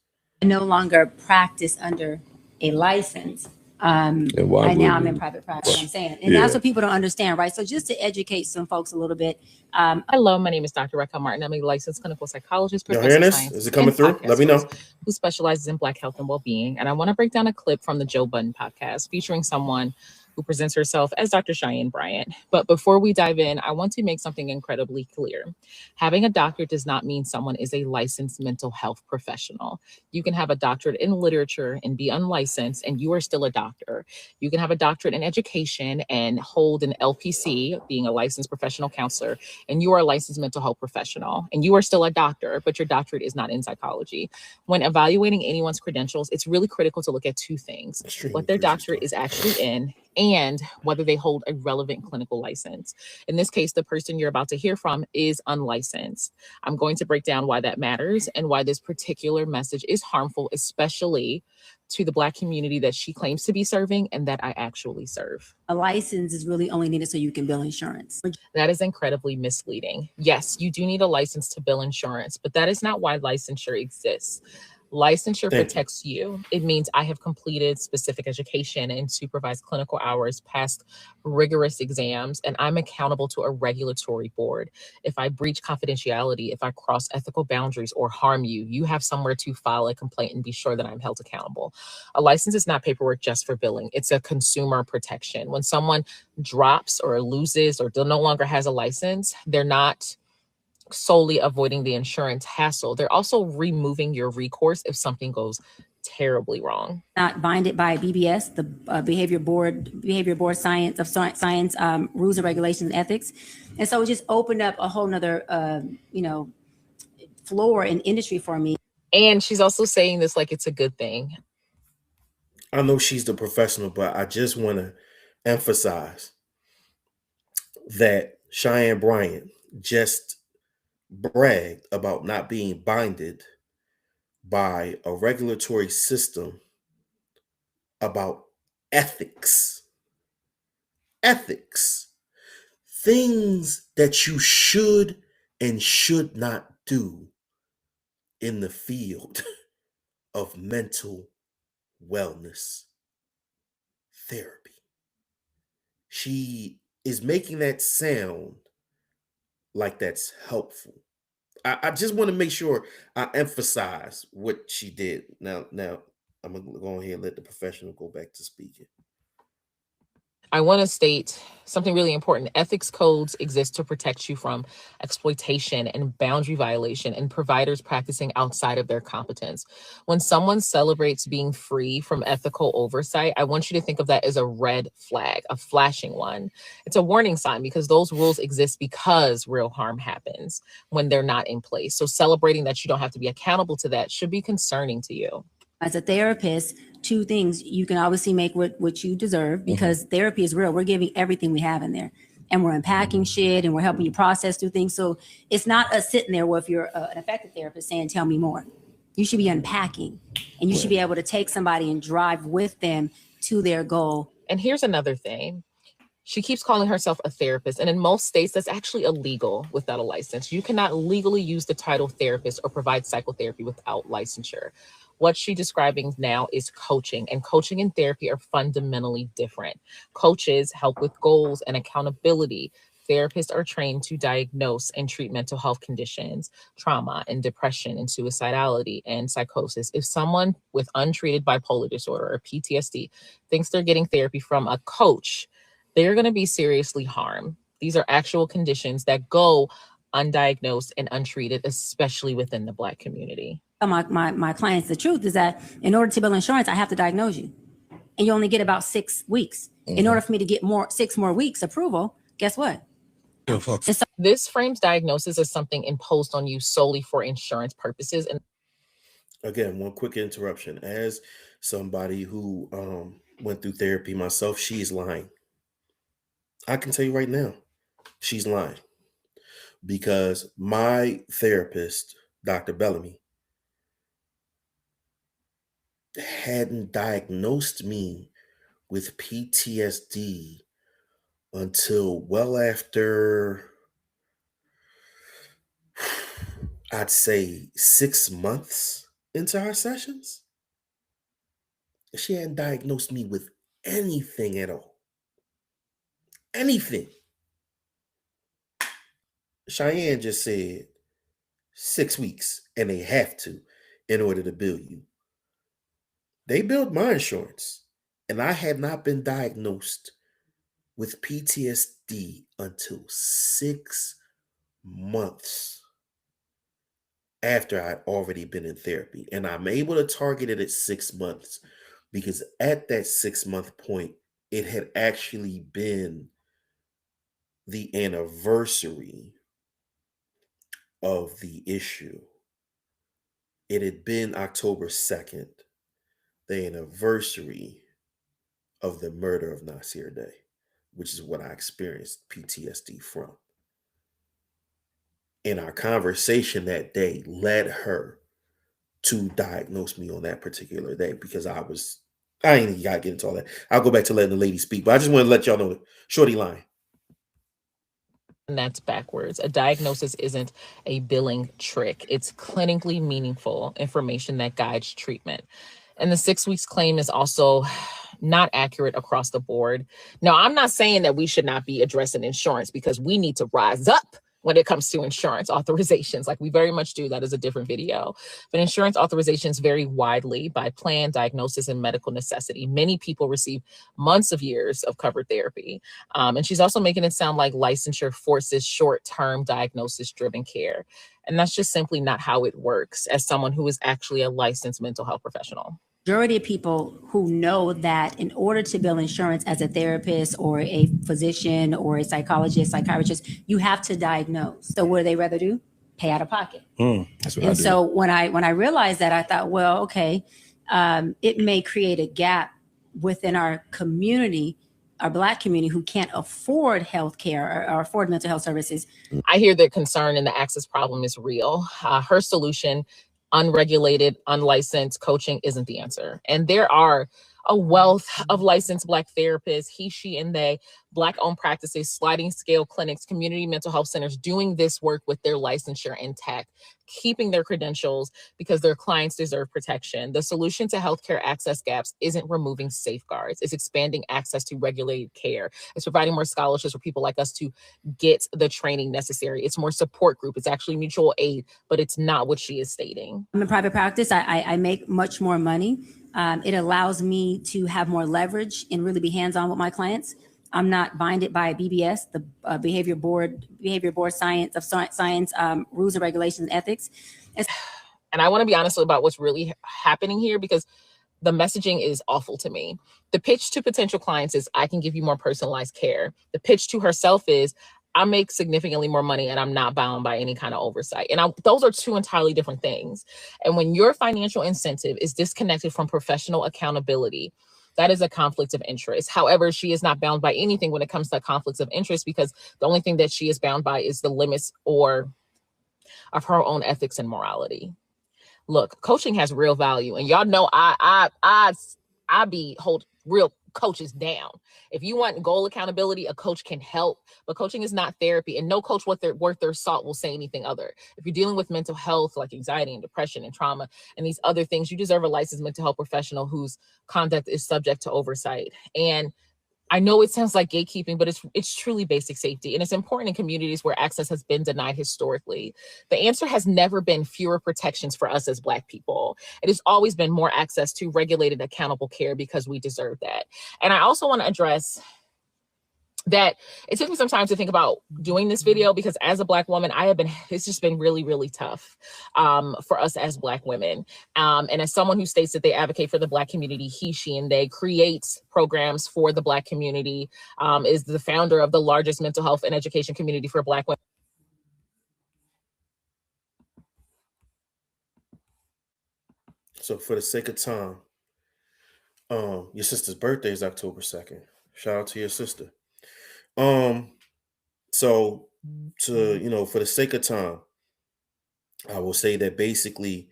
No longer practice under a license. I'm in private practice. I'm saying, and that's what people don't understand, right? So just to educate some folks a little bit. Hello, my name is Dr. Rekha Martin. I'm a licensed clinical psychologist, Y'all hearing this? Is it coming through? Let me know. Who specializes in Black health and well-being. And I want to break down a clip from the Joe Budden podcast featuring someone who presents herself as Dr. Cheyenne Bryant. But before we dive in, I want to make something incredibly clear. Having a doctorate does not mean someone is a licensed mental health professional. You can have a doctorate in literature and be unlicensed, and you are still a doctor. You can have a doctorate in education and hold an LPC, being a licensed professional counselor, and you are a licensed mental health professional, and you are still a doctor, but your doctorate is not in psychology. When evaluating anyone's credentials, it's really critical to look at two things: what their doctorate is actually in, and whether they hold a relevant clinical license. In this case, the person you're about to hear from is unlicensed. I'm going to break down why that matters and why this particular message is harmful, especially to the Black community that she claims to be serving and that I actually serve. A license is really only needed so you can bill insurance. That is incredibly misleading. Yes, you do need a license to bill insurance, but that is not why licensure exists. Licensure protects you. It means I have completed specific education and supervised clinical hours, passed rigorous exams, and I'm accountable to a regulatory board. If I breach confidentiality, if I cross ethical boundaries or harm you, you have somewhere to file a complaint and be sure that I'm held accountable. A license is not paperwork just for billing. It's a consumer protection. When someone drops or loses or no longer has a license, they're not solely avoiding the insurance hassle. They're also removing your recourse if something goes terribly wrong. Not binded by BBS, the behavior board science rules and regulations and ethics. And so it just opened up a whole nother, floor in industry for me. And she's also saying this like it's a good thing. I know she's the professional, but I just want to emphasize that Cheyenne Bryant just bragged about not being binded by a regulatory system about ethics. Ethics. Things that you should and should not do in the field of mental wellness therapy. She is making that sound like that's helpful. I just want to make sure I emphasize what she did. Now I'm gonna go ahead and let the professional go back to speaking. I want to state something really important. Ethics codes exist to protect you from exploitation and boundary violation and providers practicing outside of their competence. When someone celebrates being free from ethical oversight, I want you to think of that as a red flag, a flashing one. It's a warning sign because those rules exist because real harm happens when they're not in place. So celebrating that you don't have to be accountable to that should be concerning to you. As a therapist, two things: you can obviously make what you deserve, because therapy is real. We're giving everything we have in there, and we're unpacking shit, and we're helping you process through things. So it's not us sitting there, well, if you're an effective therapist, saying, tell me more. You should be unpacking, and you should be able to take somebody and drive with them to their goal. And here's another thing. She keeps calling herself a therapist, and in most states, that's actually illegal without a license. You cannot legally use the title therapist or provide psychotherapy without licensure. What she's describing now is coaching, and coaching and therapy are fundamentally different. Coaches help with goals and accountability. Therapists are trained to diagnose and treat mental health conditions, trauma and depression and suicidality and psychosis. If someone with untreated bipolar disorder or PTSD thinks they're getting therapy from a coach, they're going to be seriously harmed. These are actual conditions that go undiagnosed and untreated, especially within the Black community. My clients, the truth is that in order to bill insurance, I have to diagnose you, and you only get about 6 weeks. In order for me to get 6 more weeks approval, guess what? This frames diagnosis as something imposed on you solely for insurance purposes. And again, one quick interruption. As somebody who went through therapy myself, she's lying. I can tell you right now, she's lying, because my therapist, Dr. Bellamy, hadn't diagnosed me with PTSD until well after, I'd say, 6 months into our sessions. She hadn't diagnosed me with anything at all. Anything. Cheyenne just said 6 weeks, and they have to in order to bill you. They billed my insurance, and I had not been diagnosed with PTSD until 6 months after I'd already been in therapy. And I'm able to target it at 6 months because at that 6-month point, it had actually been the anniversary of the issue. It had been October 2nd, the anniversary of the murder of Nasir Day, which is what I experienced PTSD from. And our conversation that day led her to diagnose me on that particular day because I ain't even gotta get into all that. I'll go back to letting the lady speak, but I just want to let y'all know shorty lying. And that's backwards. A diagnosis isn't a billing trick. It's clinically meaningful information that guides treatment. And the 6 weeks claim is also not accurate across the board. Now, I'm not saying that we should not be addressing insurance because we need to rise up when it comes to insurance authorizations, like we very much do. That is a different video. But insurance authorizations vary widely by plan, diagnosis, and medical necessity. Many people receive months of years of covered therapy. And she's also making it sound like licensure forces short-term diagnosis-driven care. And that's just simply not how it works as someone who is actually a licensed mental health professional. Majority of people who know that in order to bill insurance as a therapist or a physician or a psychologist, psychiatrist, you have to diagnose. So what do they rather do? Pay out of pocket. That's what I And do. so when I realized that, I thought, well, okay, it may create a gap within our community, our Black community, who can't afford healthcare or afford mental health services. I hear the concern and the access problem is real. Her solution, unregulated, unlicensed coaching, isn't the answer. And there are a wealth of licensed Black therapists, he, she, and they, Black-owned practices, sliding scale clinics, community mental health centers doing this work with their licensure intact, keeping their credentials because their clients deserve protection. The solution to healthcare access gaps isn't removing safeguards. It's expanding access to regulated care. It's providing more scholarships for people like us to get the training necessary. It's more support group. It's actually mutual aid, but it's not what she is stating. I'm in private practice. I make much more money. It allows me to have more leverage and really be hands-on with my clients. I'm not binded by BBS, the behavior board science rules and regulations and ethics. And I want to be honest about what's really happening here because the messaging is awful to me. The pitch to potential clients is, I can give you more personalized care. The pitch to herself is, I make significantly more money and I'm not bound by any kind of oversight. And those are two entirely different things. And when your financial incentive is disconnected from professional accountability, that is a conflict of interest. However, she is not bound by anything when it comes to conflicts of interest because the only thing that she is bound by is the limits of her own ethics and morality. Look, coaching has real value, and y'all know I be hold real coaches down. If you want goal accountability, a coach can help, but coaching is not therapy, and no coach worth their salt will say anything other. If you're dealing with mental health like anxiety and depression and trauma and these other things, you deserve a licensed mental health professional whose conduct is subject to oversight. And I know it sounds like gatekeeping, but it's truly basic safety. And it's important in communities where access has been denied historically. The answer has never been fewer protections for us as Black people. It has always been more access to regulated, accountable care because we deserve that. And I also want to address that it took me some time to think about doing this video because as a Black woman, it's just been really, really tough for us as Black women. And as someone who states that they advocate for the Black community, he, she, and they creates programs for the Black community, is the founder of the largest mental health and education community for Black women. So for the sake of time, your sister's birthday is October 2nd. Shout out to your sister. So for the sake of time, I will say that basically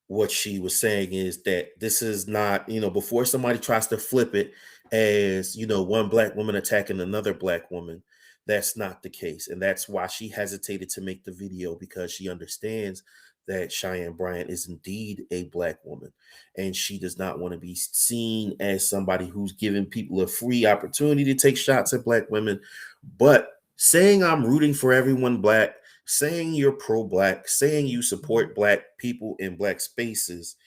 what she was saying is that this is not, before somebody tries to flip it as, one Black woman attacking another Black woman, that's not the case. And that's why she hesitated to make the video, because she understands that Cheyenne Bryant is indeed a Black woman. And she does not want to be seen as somebody who's giving people a free opportunity to take shots at Black women. But saying I'm rooting for everyone Black, saying you're pro-Black, saying you support Black people in Black spaces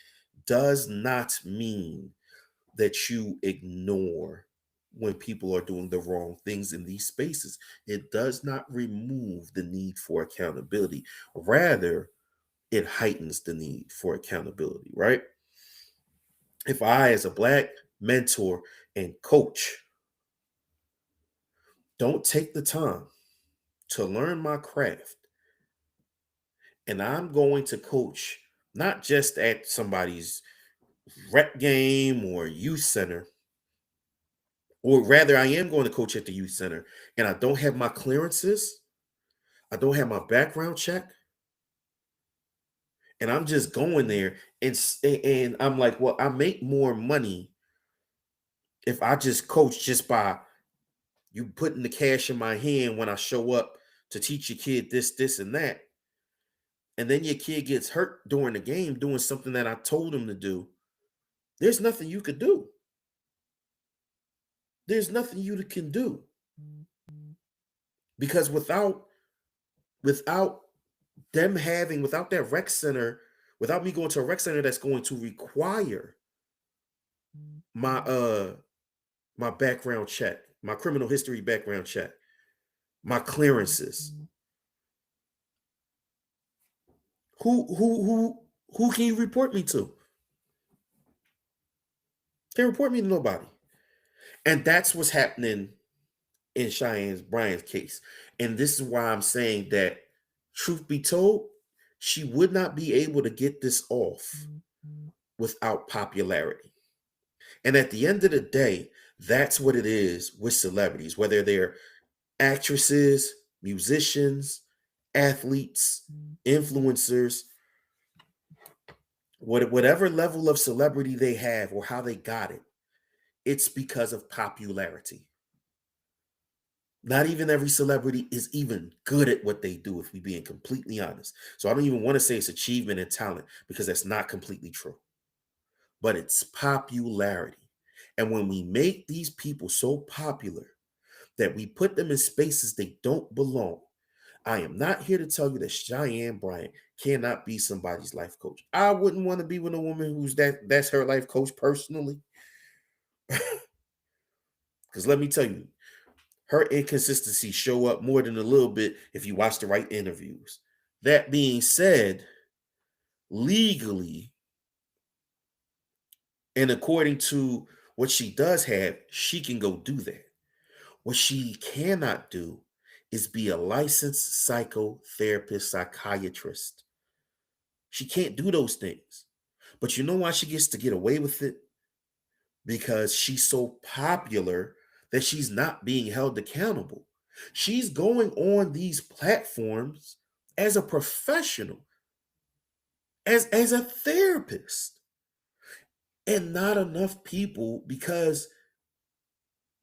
does not mean that you ignore when people are doing the wrong things in these spaces. It does not remove the need for accountability. Rather, it heightens the need for accountability, right? If I, as a Black mentor and coach, don't take the time to learn my craft, and I'm going to coach not just at somebody's rec game or youth center, or rather, I am going to coach at the youth center, and I don't have my clearances, I don't have my background check, and I'm just going there, and I'm like, well, I make more money if I just coach just by you putting the cash in my hand when I show up to teach your kid this, this, and that. And then your kid gets hurt during the game doing something that I told him to do. There's nothing you could do. There's nothing you can do. Because without them having, without that rec center, without me going to a rec center that's going to require my my background check, my criminal history background check, my clearances. Who can you report me to? Can't report me to nobody. And that's what's happening in Cheyenne Bryant's case. And this is why I'm saying that, truth be told, she would not be able to get this off without popularity. And at the end of the day, that's what it is with celebrities, whether they're actresses, musicians, athletes, influencers, whatever level of celebrity they have or how they got it, it's because of popularity. Not even every celebrity is even good at what they do, if we're being completely honest. So I don't even want to say it's achievement and talent, because that's not completely true. But it's popularity. And when we make these people so popular that we put them in spaces they don't belong, I am not here to tell you that Cheyenne Bryant cannot be somebody's life coach. I wouldn't want to be with a woman who's that's her life coach personally. Because let me tell you, her inconsistencies show up more than a little bit if you watch the right interviews. That being said, legally, and according to what she does have, she can go do that. What she cannot do is be a licensed psychotherapist, psychiatrist. She can't do those things. But you know why she gets to get away with it? Because she's so popular that she's not being held accountable. She's going on these platforms as a professional, as a therapist. And not enough people, because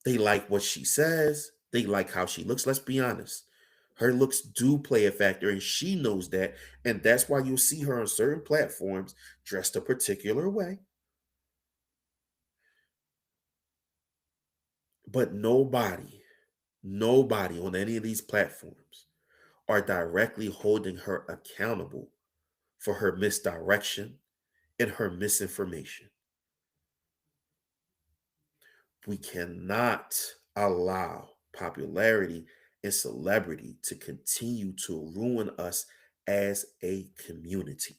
they like what she says, they like how she looks. Let's be honest. Her looks do play a factor, and she knows that. And that's why you'll see her on certain platforms dressed a particular way. But nobody on any of these platforms are directly holding her accountable for her misdirection and her misinformation. We cannot allow popularity and celebrity to continue to ruin us as a community.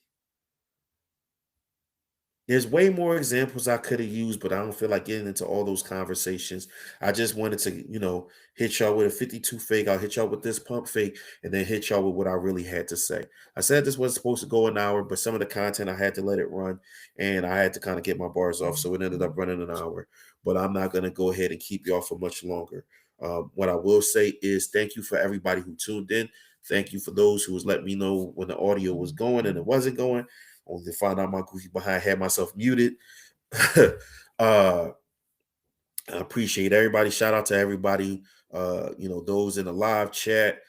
There's way more examples I could have used, but I don't feel like getting into all those conversations. I just wanted to, hit y'all with a 52 fake. I'll hit y'all with this pump fake, and then hit y'all with what I really had to say. I said this was supposed to go an hour, but some of the content I had to let it run, and I had to kind of get my bars off, so it ended up running an hour. But I'm not going to go ahead and keep y'all for much longer. What I will say is thank you for everybody who tuned in. Thank you for those who was letting me know when the audio was going and it wasn't going. Only to find out my goofy behind had myself muted. I appreciate everybody. Shout out to everybody. Those in the live chat.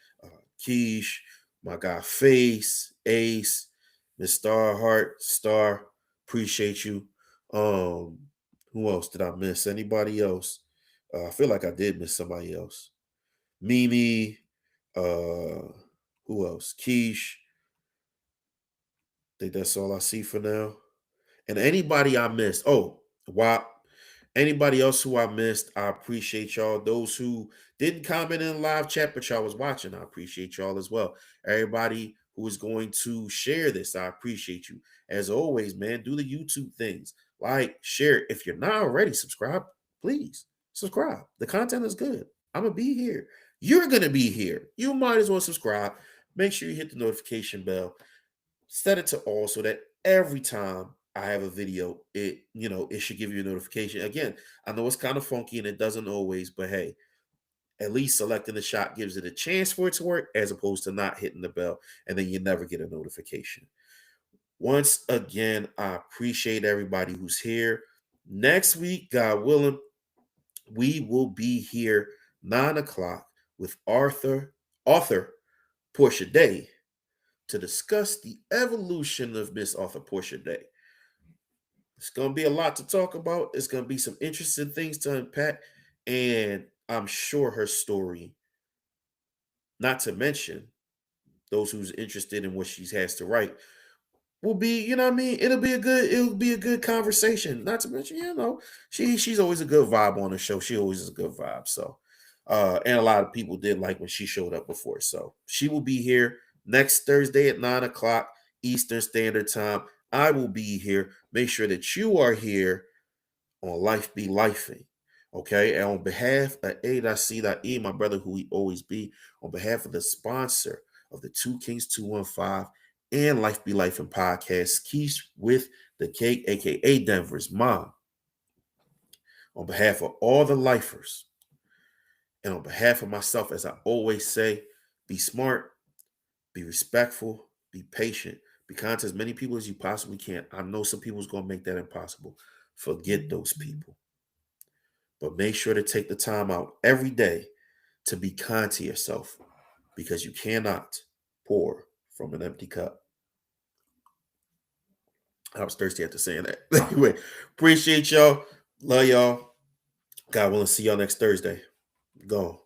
Keish, my guy Face, Ace, Miss Starheart, Star. Appreciate you. Who else did I miss? Anybody else? I feel like I did miss somebody else. Mimi. Who else? Keish. I think that's all I see for now. And anybody I missed. Oh, WAP, Anybody else who I missed, I appreciate y'all. Those who didn't comment in the live chat, but y'all was watching, I appreciate y'all as well. Everybody who is going to share this, I appreciate you. As always, man, do the YouTube things. Like, share. If you're not already subscribed, please subscribe. The content is good. I'm going to be here. You're going to be here. You might as well subscribe. Make sure you hit the notification bell. Set it to all so that every time I have a video, it should give you a notification. Again, I know it's kind of funky and it doesn't always, but hey, at least selecting the shot gives it a chance for it to work as opposed to not hitting the bell and then you never get a notification. Once again, I appreciate everybody who's here. Next week, God willing, we will be here 9:00 with author Portia Day to discuss the evolution of Miss Author Portia Day. It's going to be a lot to talk about. It's going to be some interesting things to unpack. And I'm sure her story, not to mention those who's interested in what she has to write, will be, it'll be a good conversation. Not to mention, she's always a good vibe on the show. She always is a good vibe. So, and a lot of people did like when she showed up before. So she will be here next Thursday at 9:00 Eastern Standard Time. I will be here. Make sure that you are here on Life Be Lifing. Okay. And on behalf of A.C.E, my brother who he always be, on behalf of the sponsor of the Two Kings 215 and Life Be Lifing podcast, Keish with the Cake, aka Denver's mom. On behalf of all the lifers, and on behalf of myself, as I always say, be smart, be respectful, be patient, be kind to as many people as you possibly can. I know some people's going to make that impossible. Forget those people. But make sure to take the time out every day to be kind to yourself because you cannot pour from an empty cup. I was thirsty after saying that. Anyway, appreciate y'all. Love y'all. God willing, see y'all next Thursday. Go.